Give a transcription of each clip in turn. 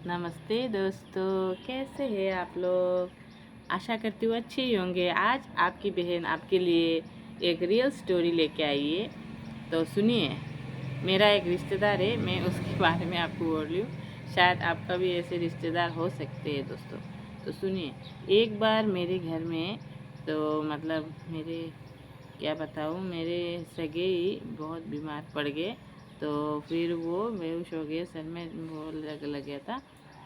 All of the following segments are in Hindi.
नमस्ते दोस्तों, कैसे हैं आप लोग। आशा करती हूँ अच्छे ही होंगे। आज आपकी बहन आपके लिए एक रियल स्टोरी लेके आई है। तो सुनिए। मेरा एक रिश्तेदार है, मैं उसके बारे में आपको बोल रही हूँ। शायद आपका भी ऐसे रिश्तेदार हो सकते हैं दोस्तों। तो सुनिए। एक बार मेरे घर में, तो मतलब मेरे, क्या बताऊँ, मेरे सगे ही बहुत बीमार पड़ गए। तो फिर वो बेहोश हो गए, सर में वो लग गया था।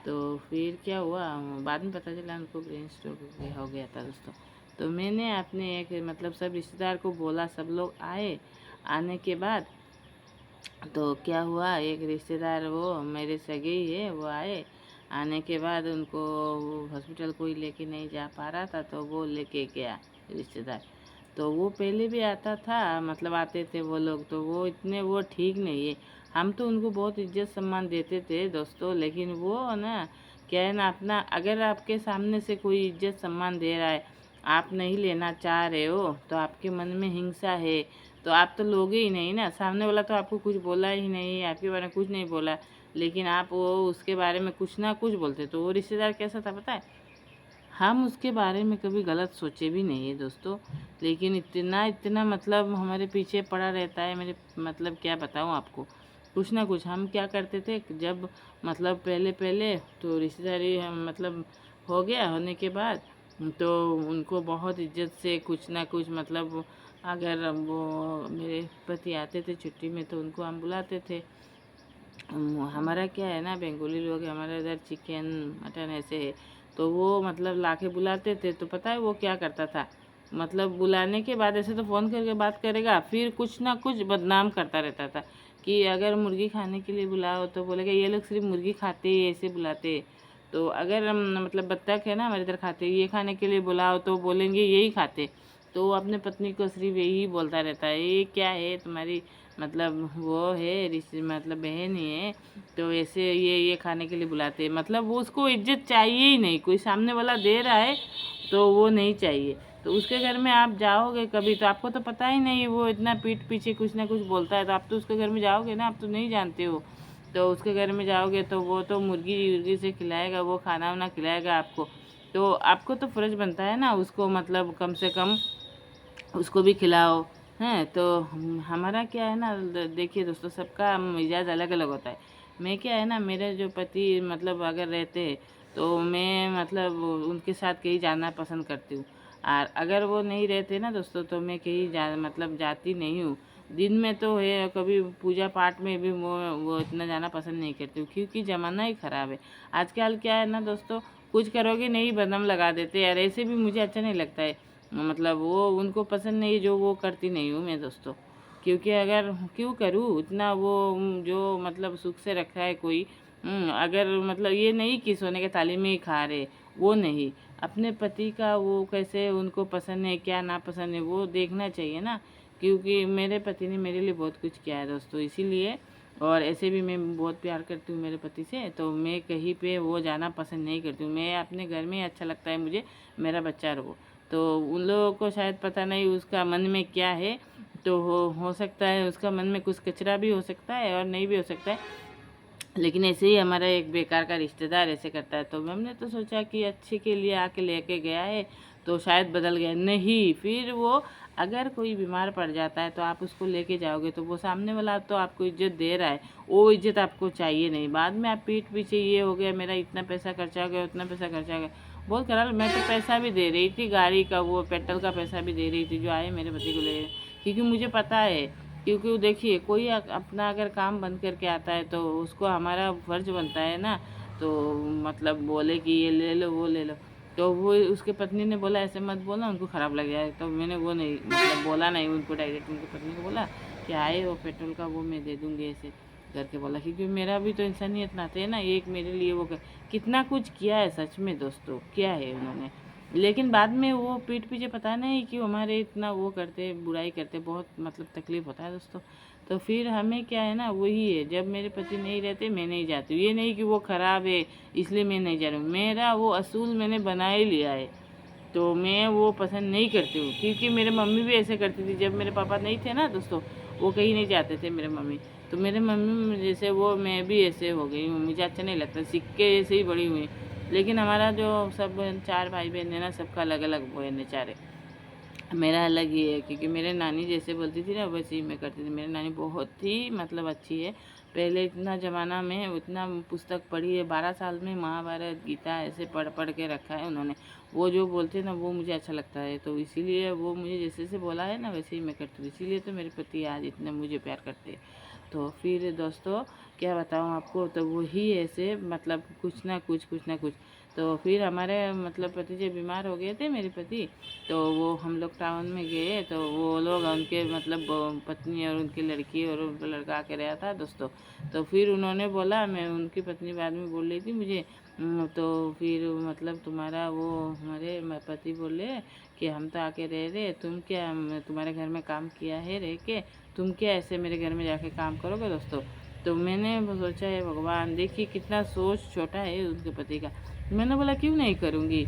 तो फिर क्या हुआ, बाद में पता चला उनको ब्रेन स्ट्रोक हो गया था दोस्तों। तो मैंने अपने एक मतलब सब रिश्तेदार को बोला, सब लोग आए। आने के बाद तो क्या हुआ, एक रिश्तेदार वो मेरे सगे ही है, वो आए। आने के बाद उनको हॉस्पिटल कोई लेके नहीं जा पा रहा था, तो वो लेके गया रिश्तेदार। तो वो पहले भी आता था, मतलब आते थे वो लोग, तो वो इतने वो ठीक नहीं है। हम तो उनको बहुत इज्जत सम्मान देते थे दोस्तों, लेकिन वो ना, क्या है ना, अपना अगर आपके सामने से कोई इज्जत सम्मान दे रहा है, आप नहीं लेना चाह रहे हो, तो आपके मन में हिंसा है, तो आप तो लोगे ही नहीं ना। सामने वाला तो आपको कुछ बोला ही नहीं, आपके बारे में कुछ नहीं बोला, लेकिन आप वो उसके बारे में कुछ ना कुछ बोलते। तो वो रिश्तेदार कैसा था पता है, हम उसके बारे में कभी गलत सोचे भी नहीं है दोस्तों, लेकिन इतना इतना मतलब हमारे पीछे पड़ा रहता है। मेरे मतलब क्या बताऊँ आपको, कुछ ना कुछ हम क्या करते थे जब, मतलब पहले पहले तो रिश्तेदारी मतलब हो गया, होने के बाद तो उनको बहुत इज्जत से कुछ ना कुछ, मतलब अगर वो मेरे पति आते थे छुट्टी में, तो उनको हम बुलाते थे। हमारा क्या है ना, बंगाली लोग, हमारे इधर चिकन मटन ऐसे है। तो वो मतलब लाके बुलाते थे। तो पता है वो क्या करता था, मतलब बुलाने के बाद ऐसे तो फ़ोन करके बात करेगा, फिर कुछ ना कुछ बदनाम करता रहता था कि अगर मुर्गी खाने के लिए बुलाओ तो बोलेगा ये लोग सिर्फ मुर्गी खाते हैं, ऐसे बुलाते हैं। तो अगर मतलब बत्तख है ना हमारे इधर खाते, ये खाने के लिए बुलाओ तो बोलेंगे यही खाते। तो वो अपने पत्नी को सिर्फ यही बोलता रहता है, ये क्या है तुम्हारी, मतलब वो है रिश्ते, मतलब बहन ही है, तो ऐसे ये खाने के लिए बुलाते हैं। मतलब वो उसको इज्जत चाहिए ही नहीं, कोई सामने वाला दे रहा है तो वो नहीं चाहिए। तो उसके घर में आप जाओगे कभी, तो आपको तो पता ही नहीं वो इतना पीठ पीछे कुछ ना कुछ बोलता है, तो आप तो उसके घर में जाओगे ना, आप तो नहीं जानते हो। तो उसके घर में जाओगे तो वो तो मुर्गी उर्गी से खिलाएगा, वो खाना वाना खिलाएगा आपको। तो आपको तो फ़र्ज़ बनता है ना उसको, मतलब कम से कम उसको भी खिलाओ। हैं तो हमारा क्या है ना, देखिए दोस्तों, सबका मिजाज अलग अलग होता है। मैं क्या है ना, मेरे जो पति मतलब अगर रहते तो मैं मतलब उनके साथ कहीं जाना पसंद करती हूँ। और अगर वो नहीं रहते ना दोस्तों, तो मैं कहीं मतलब जाती नहीं हूँ। दिन में तो है, कभी पूजा पाठ में भी वो इतना जाना पसंद नहीं करती हूँ, क्योंकि ज़माना ही ख़राब है। आजकल क्या है ना दोस्तों, कुछ करोगे नहीं बदनाम लगा देते यार, ऐसे भी मुझे अच्छा नहीं लगता है। मतलब वो उनको पसंद नहीं है जो वो करती नहीं हूँ मैं दोस्तों, क्योंकि अगर क्यों करूँ इतना वो, जो मतलब सुख से रखा है कोई, अगर मतलब ये नहीं कि सोने के थाली में ही खा रहे, वो नहीं। अपने पति का वो कैसे उनको पसंद है, क्या नापसंद है, वो देखना चाहिए ना। क्योंकि मेरे पति ने मेरे लिए बहुत कुछ किया है दोस्तों, इसीलिए। और ऐसे भी मैं बहुत प्यार करती हूँ मेरे पति से, तो मैं कहीं पे वो जाना पसंद नहीं करती हूँ। मैं अपने घर में ही अच्छा लगता है मुझे, मेरा बच्चा रहो। तो उन लोगों को शायद पता नहीं उसका मन में क्या है। तो हो सकता है उसका मन में कुछ कचरा भी हो सकता है और नहीं भी हो सकता है। लेकिन ऐसे ही हमारा एक बेकार का रिश्तेदार ऐसे करता है, तो हमने तो सोचा कि अच्छे के लिए आके लेके गया है, तो शायद बदल गया। नहीं, फिर वो अगर कोई बीमार पड़ जाता है तो आप उसको लेके जाओगे, तो वो सामने वाला तो आपको इज्जत दे रहा है, वो इज्जत आपको चाहिए नहीं। बाद में आप पीठ पीछे ये हो गया, मेरा इतना पैसा खर्चा हो गया, उतना पैसा खर्चा हो गया, बहुत खराब। मैं तो पैसा भी दे रही थी, गाड़ी का वो पेट्रोल का पैसा भी दे रही थी, जो आए मेरे पति को ले, क्योंकि मुझे पता है। क्योंकि वो देखिए, कोई अपना अगर काम बंद करके आता है तो उसको हमारा फ़र्ज़ बनता है ना। तो मतलब बोले कि ये ले लो वो ले लो, तो वो उसके पत्नी ने बोला ऐसे मत बोलना, उनको ख़राब लग जाए। तो मैंने वो नहीं, मतलब बोला नहीं उनको डायरेक्ट, उनकी पत्नी को बोला कि आए वो पेट्रोल का वो मैं दे दूँगी ऐसे करके बोला, क्योंकि मेरा भी तो इंसानियत नाते है ना, एक मेरे लिए वो कितना कुछ किया है सच में दोस्तों, किया है उन्होंने। लेकिन बाद में वो पीठ पीछे पता नहीं क्यों हमारे इतना वो करते, बुराई करते, बहुत मतलब तकलीफ़ होता है दोस्तों। तो फिर हमें क्या है ना, वही है, जब मेरे पति नहीं रहते मैं नहीं जाती हूँ। ये नहीं कि वो ख़राब है इसलिए मैं नहीं जा रही हूँ, मेरा वो असूल मैंने बना ही लिया है। तो मैं वो पसंद नहीं करती हूँ, क्योंकि मेरे मम्मी भी ऐसे करती थी, जब मेरे पापा नहीं थे ना दोस्तों, वो कहीं नहीं जाते थे मेरे मम्मी। तो मेरे मम्मी जैसे वो मैं भी ऐसे हो गई हूँ, मुझे अच्छा नहीं लगता, सिक्के ऐसे ही बड़ी हुई। लेकिन हमारा जो सब 4 भाई बहन है ना, सबका अलग अलग वो है नेचर है। मेरा अलग ही है, क्योंकि मेरे नानी जैसे बोलती थी ना वैसे ही मैं करती थी। मेरी नानी बहुत ही मतलब अच्छी है। पहले इतना ज़माना में उतना पुस्तक पढ़ी है, 12 साल में महाभारत गीता ऐसे पढ़ पढ़ के रखा है उन्होंने। वो जो बोलते हैं ना वो मुझे अच्छा लगता है, तो इसीलिए वो मुझे जैसे जैसे बोला है ना वैसे ही मैं करती हूँ। इसीलिए तो मेरे पति आज इतना मुझे प्यार करते हैं। तो फिर दोस्तों क्या बताऊँ आपको, तो वही ऐसे मतलब कुछ ना कुछ। तो फिर हमारे मतलब पति जी बीमार हो गए थे मेरे पति, तो वो हम लोग टाउन में गए, तो वो लोग उनके मतलब पत्नी और उनकी लड़की और उनका लड़का आके रहा था दोस्तों। तो फिर उन्होंने बोला, मैं उनकी पत्नी बाद में बोल रही थी मुझे, तो फिर मतलब तुम्हारा वो हमारे पति बोले कि हम तो आके रह रहे, तुम क्या तुम्हारे घर में काम किया है रह के, तुम क्या ऐसे मेरे घर में जाके काम करोगे दोस्तों। तो मैंने सोचा है भगवान, देखिए कितना सोच छोटा है उनके पति का। मैंने बोला क्यों नहीं करूँगी,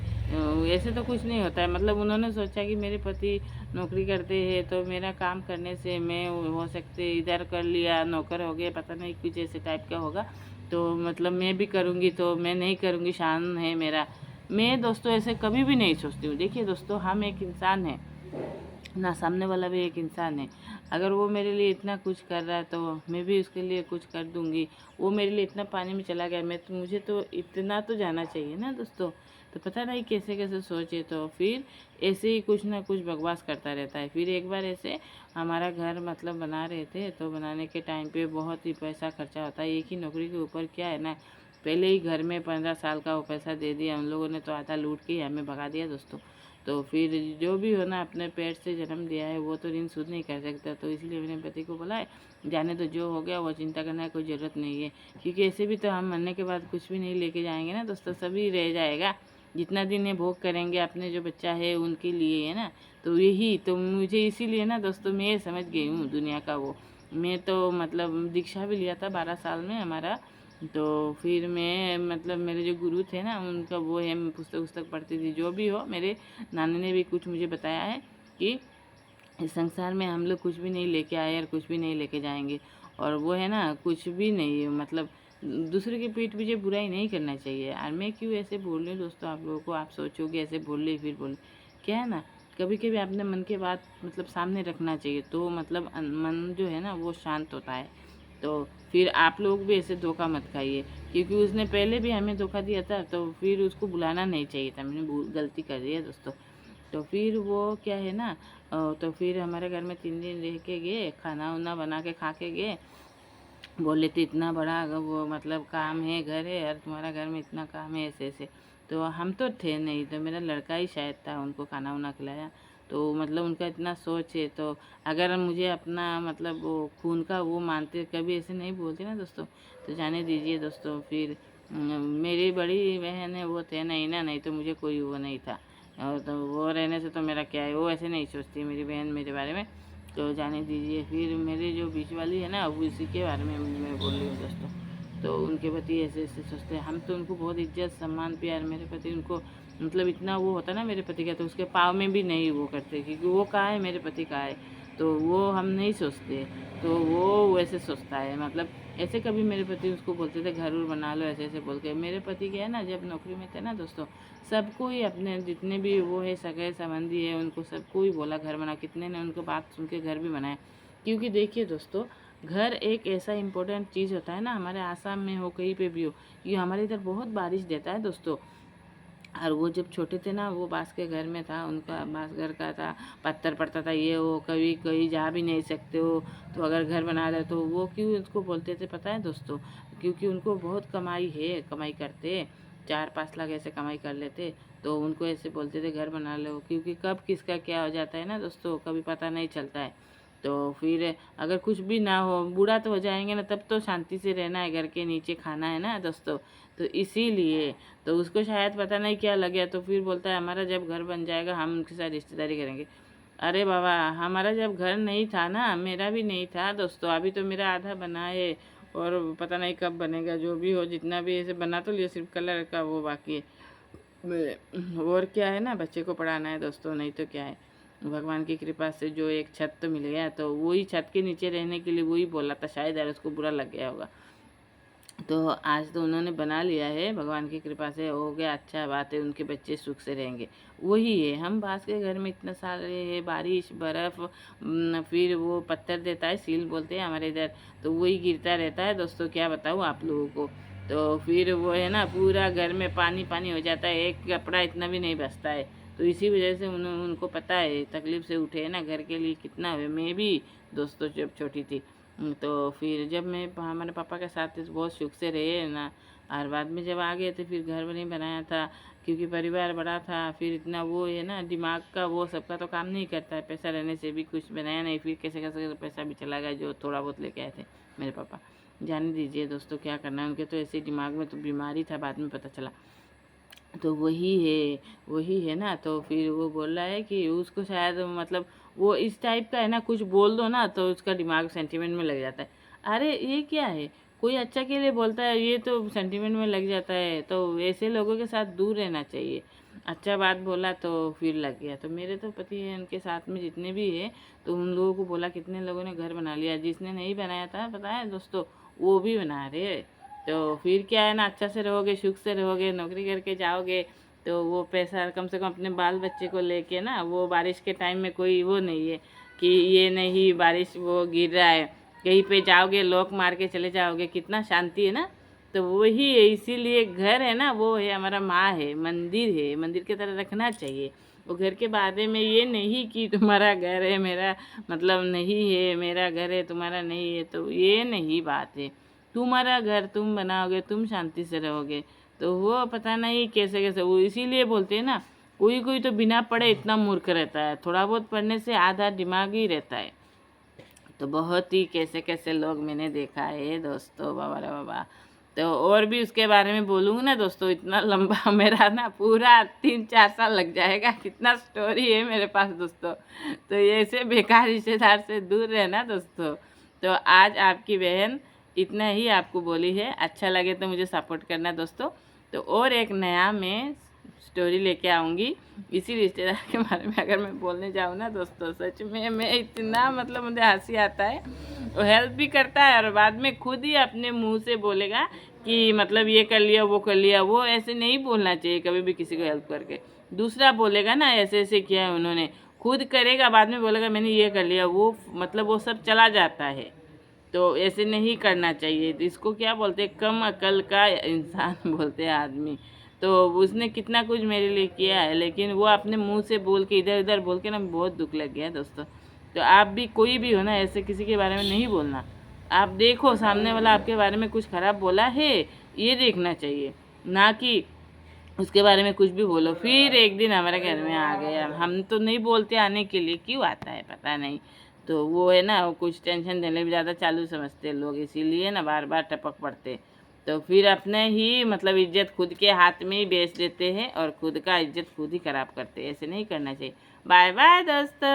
ऐसे तो कुछ नहीं होता है। मतलब उन्होंने सोचा कि मेरे पति नौकरी करते हैं तो मेरा काम करने से मैं हो सकते इधर कर लिया, नौकर हो गए, पता नहीं कुछ ऐसे टाइप का होगा, तो मतलब मैं भी करूँगी, तो मैं नहीं करूँगी, शान है मेरा। मैं दोस्तों ऐसे कभी भी नहीं सोचती हूँ। देखिए दोस्तों, हम एक इंसान हैं ना, सामने वाला भी एक इंसान है। अगर वो मेरे लिए इतना कुछ कर रहा है तो मैं भी उसके लिए कुछ कर दूँगी। वो मेरे लिए इतना पानी में चला गया, मैं तो मुझे तो इतना तो जाना चाहिए ना दोस्तों। तो पता नहीं कैसे कैसे सोचे, तो फिर ऐसे ही कुछ ना कुछ बकवास करता रहता है। फिर एक बार ऐसे हमारा घर मतलब बना रहे थे, तो बनाने के टाइम पे बहुत ही पैसा खर्चा होता है। एक ही नौकरी के ऊपर क्या है ना, पहले ही घर में 15 साल का वो पैसा दे दिया उन लोगों ने, तो आधा लूट के ही हमें भगा दिया दोस्तों। तो फिर जो भी हो ना, अपने पेट से जन्म दिया है वो तो ऋण शोध नहीं कर सकता। तो इसलिए मेरे पति को बोला है, जाने तो जो हो गया वो चिंता करने की कोई ज़रूरत नहीं है, क्योंकि ऐसे भी तो हम मरने के बाद कुछ भी नहीं लेके जाएंगे ना दोस्तों, सभी रह जाएगा। जितना दिन ये भोग करेंगे अपने जो बच्चा है उनके लिए है ना। तो यही तो मुझे इसीलिए ना दोस्तों मैं ये समझ गई हूँ दुनिया का वो। मैं तो मतलब दीक्षा भी लिया था 12 साल में हमारा। तो फिर मैं मतलब मेरे जो गुरु थे ना उनका वो है, मैं पुस्तक पुस्तक पढ़ती थी। जो भी हो, मेरे नानी ने भी कुछ मुझे बताया है कि इस संसार में हम लोग कुछ भी नहीं लेके आए और कुछ भी नहीं लेके जाएंगे। और वो है ना, कुछ भी नहीं मतलब दूसरे की पीठ पीछे बुराई नहीं करना चाहिए। और मैं क्यों ऐसे बोल रही हूँ दोस्तों आप लोगों को, आप सोचोगे ऐसे बोल रही फिर बोल, क्या है ना, कभी कभी अपने मन के बात मतलब सामने रखना चाहिए, तो मतलब मन जो है ना वो शांत होता है। तो फिर आप लोग भी ऐसे धोखा मत खाइए, क्योंकि उसने पहले भी हमें धोखा दिया था, तो फिर उसको बुलाना नहीं चाहिए था। मैंने गलती कर दी है दोस्तों। तो फिर वो क्या है ना, तो फिर हमारे घर में 3 दिन रह के गए, खाना वाना बना के खा के गए। बोले तो इतना बड़ा वो मतलब काम है, घर है, और तुम्हारा घर में इतना काम है ऐसे ऐसे। तो हम तो थे नहीं, तो मेरा लड़का ही शायद था उनको खाना वाना खिलाया। तो मतलब उनका इतना सोच है, तो अगर मुझे अपना मतलब वो खून का वो मानते, कभी ऐसे नहीं बोलते ना दोस्तों। तो जाने दीजिए दोस्तों। फिर मेरी बड़ी बहन है वो थे नहीं ना, नहीं तो मुझे कोई वो नहीं था। और तो वो रहने से तो मेरा क्या है, वो ऐसे नहीं सोचती मेरी बहन मेरे बारे में। तो जाने दीजिए। फिर मेरी जो बीच वाली है ना, वो इसी के बारे में मैं बोल रही हूँ दोस्तों। तो उनके पति ऐसे ऐसे सोचते हैं, हम तो उनको बहुत इज्जत सम्मान प्यार, मेरे पति उनको मतलब इतना वो होता ना मेरे पति का, तो उसके पाँव में भी नहीं वो करते, क्योंकि वो कहाँ है मेरे पति कहाँ है, तो वो हम नहीं सोचते। तो वो वैसे सोचता है मतलब। ऐसे कभी मेरे पति उसको बोलते थे घर उर बना लो, ऐसे ऐसे बोल के। मेरे पति क्या है ना, जब नौकरी में थे ना दोस्तों, सबको ही अपने जितने भी वो है सगे संबंधी है उनको सबको ही बोला घर बना, कितने ने उनको बात सुन के घर भी बनाए। क्योंकि देखिए दोस्तों, घर एक ऐसा इम्पोर्टेंट चीज़ होता है ना, हमारे आसाम में हो कहीं पे भी हो, ये हमारे इधर बहुत बारिश देता है दोस्तों। और वो जब छोटे थे ना, वो बांस के घर में था, उनका बांस घर का था, पत्थर पड़ता था, ये वो कभी कहीं जा भी नहीं सकते हो। तो अगर घर बना रहे तो वो क्यों उसको बोलते थे पता है दोस्तों, क्योंकि उनको बहुत कमाई है, कमाई करते 4-5 लाख ऐसे कमाई कर लेते। तो उनको ऐसे बोलते थे घर बना लो, क्योंकि कब किसका क्या हो जाता है ना दोस्तों, कभी पता नहीं चलता है। तो फिर अगर कुछ भी ना हो, बूढ़ा तो हो जाएंगे ना, तब तो शांति से रहना है, घर के नीचे खाना है ना दोस्तों। तो इसीलिए तो उसको शायद पता नहीं क्या लग गया, तो फिर बोलता है हमारा जब घर बन जाएगा हम उनके साथ रिश्तेदारी करेंगे। अरे बाबा, हमारा जब घर नहीं था ना, मेरा भी नहीं था दोस्तों, अभी तो मेरा आधा बना है, और पता नहीं कब बनेगा। जो भी हो, जितना भी ऐसे बना तो लिया, सिर्फ कलर का वो बाकी है। और क्या है ना, बच्चे को पढ़ाना है दोस्तों, नहीं तो क्या है। भगवान की कृपा से जो एक छत तो मिल गया, तो वही छत के नीचे रहने के लिए वही बोला था शायद, यार उसको बुरा लग गया होगा। तो आज तो उन्होंने बना लिया है, भगवान की कृपा से हो गया, अच्छा बात है, उनके बच्चे सुख से रहेंगे। वही है, हम बांस के घर में इतना साल रहे हैं, बारिश बर्फ़ फिर वो पत्थर देता है, सील बोलते हैं हमारे इधर, तो वही गिरता रहता है दोस्तों, क्या बताऊँ आप लोगों को। तो फिर वो है ना, पूरा घर में पानी पानी हो जाता है, एक कपड़ा इतना भी नहीं बचता है। तो इसी वजह से उनको पता है, तकलीफ़ से उठे है ना, घर के लिए कितना है। मैं भी दोस्तों जब छोटी थी, तो फिर जब मैं हमारे पापा के साथ बहुत सुख से रहे ना, और बाद में जब आ गए तो फिर घर नहीं बनाया था, क्योंकि परिवार बड़ा था, फिर इतना वो है ना, दिमाग का वो सबका तो काम नहीं करता है, पैसा रहने से भी कुछ बनाया नहीं, फिर कैसे कैसे पैसा भी चला गया जो थोड़ा बहुत लेके आए थे मेरे पापा। जाने दीजिए दोस्तों, क्या करना है, उनके तो ऐसे दिमाग में तो बीमारी था, बाद में पता चला। तो वही है ना, तो फिर वो बोल रहा है कि उसको शायद मतलब वो इस टाइप का है ना, कुछ बोल दो ना तो उसका दिमाग सेंटिमेंट में लग जाता है। अरे ये क्या है, कोई अच्छा के लिए बोलता है, ये तो सेंटिमेंट में लग जाता है। तो ऐसे लोगों के साथ दूर रहना चाहिए। अच्छा बात बोला तो फिर लग गया। तो मेरे तो पति है, उनके साथ में जितने भी है, तो उन लोगों को बोला, कितने लोगों ने घर बना लिया, जिसने नहीं बनाया था पता है दोस्तों, वो भी बना रहे। तो फिर क्या है ना, अच्छा से रहोगे, सुख से रहोगे, नौकरी करके जाओगे, तो वो पैसा कम से कम अपने बाल बच्चे को लेके ना, वो बारिश के टाइम में कोई वो नहीं है कि ये नहीं बारिश वो गिर रहा है, कहीं पे जाओगे लॉक मार के चले जाओगे, कितना शांति है ना। तो वही है, इसीलिए घर है ना, वो है हमारा माँ है, मंदिर है, मंदिर की तरह रखना चाहिए। वो घर के बारे में ये नहीं कि तुम्हारा घर है मेरा मतलब नहीं है, मेरा घर है तुम्हारा नहीं है, तो ये नहीं बात है। तुम्हारा घर तुम बनाओगे, तुम शांति से रहोगे। तो वो पता नहीं कैसे कैसे, वो इसीलिए बोलते हैं ना, कोई कोई तो बिना पढ़े इतना मूर्ख रहता है, थोड़ा बहुत पढ़ने से आधा दिमाग ही रहता है। तो बहुत ही कैसे कैसे लोग मैंने देखा है दोस्तों, बाबा रे बाबा। तो और भी उसके बारे में बोलूँगी ना दोस्तों, इतना लंबा मेरा ना पूरा 3-4 साल लग जाएगा, कितना स्टोरी है मेरे पास दोस्तों। तो ऐसे बेकार रिश्तेदार से दूर रहना दोस्तों। तो आज आपकी बहन इतना ही आपको बोली है, अच्छा लगे तो मुझे सपोर्ट करना दोस्तों। तो और एक नया मैं स्टोरी लेके आऊँगी इसी रिश्तेदार के बारे में। अगर मैं बोलने जाऊँ ना दोस्तों, सच में मैं इतना मतलब मुझे हंसी आता है। वो हेल्प भी करता है और बाद में खुद ही अपने मुंह से बोलेगा कि मतलब ये कर लिया वो कर लिया। वो ऐसे नहीं बोलना चाहिए कभी भी किसी को हेल्प करके। दूसरा बोलेगा ना ऐसे ऐसे किया है उन्होंने, खुद करेगा बाद में बोलेगा मैंने ये कर लिया, वो मतलब वो सब चला जाता है। तो ऐसे नहीं करना चाहिए। तो इसको क्या बोलते हैं, कम अकल का इंसान बोलते हैं आदमी। तो उसने कितना कुछ मेरे लिए किया है, लेकिन वो अपने मुंह से बोल के इधर उधर बोल के ना बहुत दुख लग गया है दोस्तों। तो आप भी कोई भी हो ना, ऐसे किसी के बारे में नहीं बोलना। आप देखो सामने वाला आपके बारे में कुछ खराब बोला है, ये देखना चाहिए, ना कि उसके बारे में कुछ भी बोलो। फिर एक दिन हमारे घर में आ गया, हम तो नहीं बोलते आने के लिए, क्यों आता है पता नहीं। तो वो है ना, वो कुछ टेंशन देने भी ज़्यादा चालू समझते लोग, इसीलिए ना बार बार टपक पड़ते। तो फिर अपने ही मतलब इज्जत खुद के हाथ में ही बेच देते हैं और खुद का इज्जत खुद ही खराब करते हैं। ऐसे नहीं करना चाहिए। बाय बाय दोस्तों।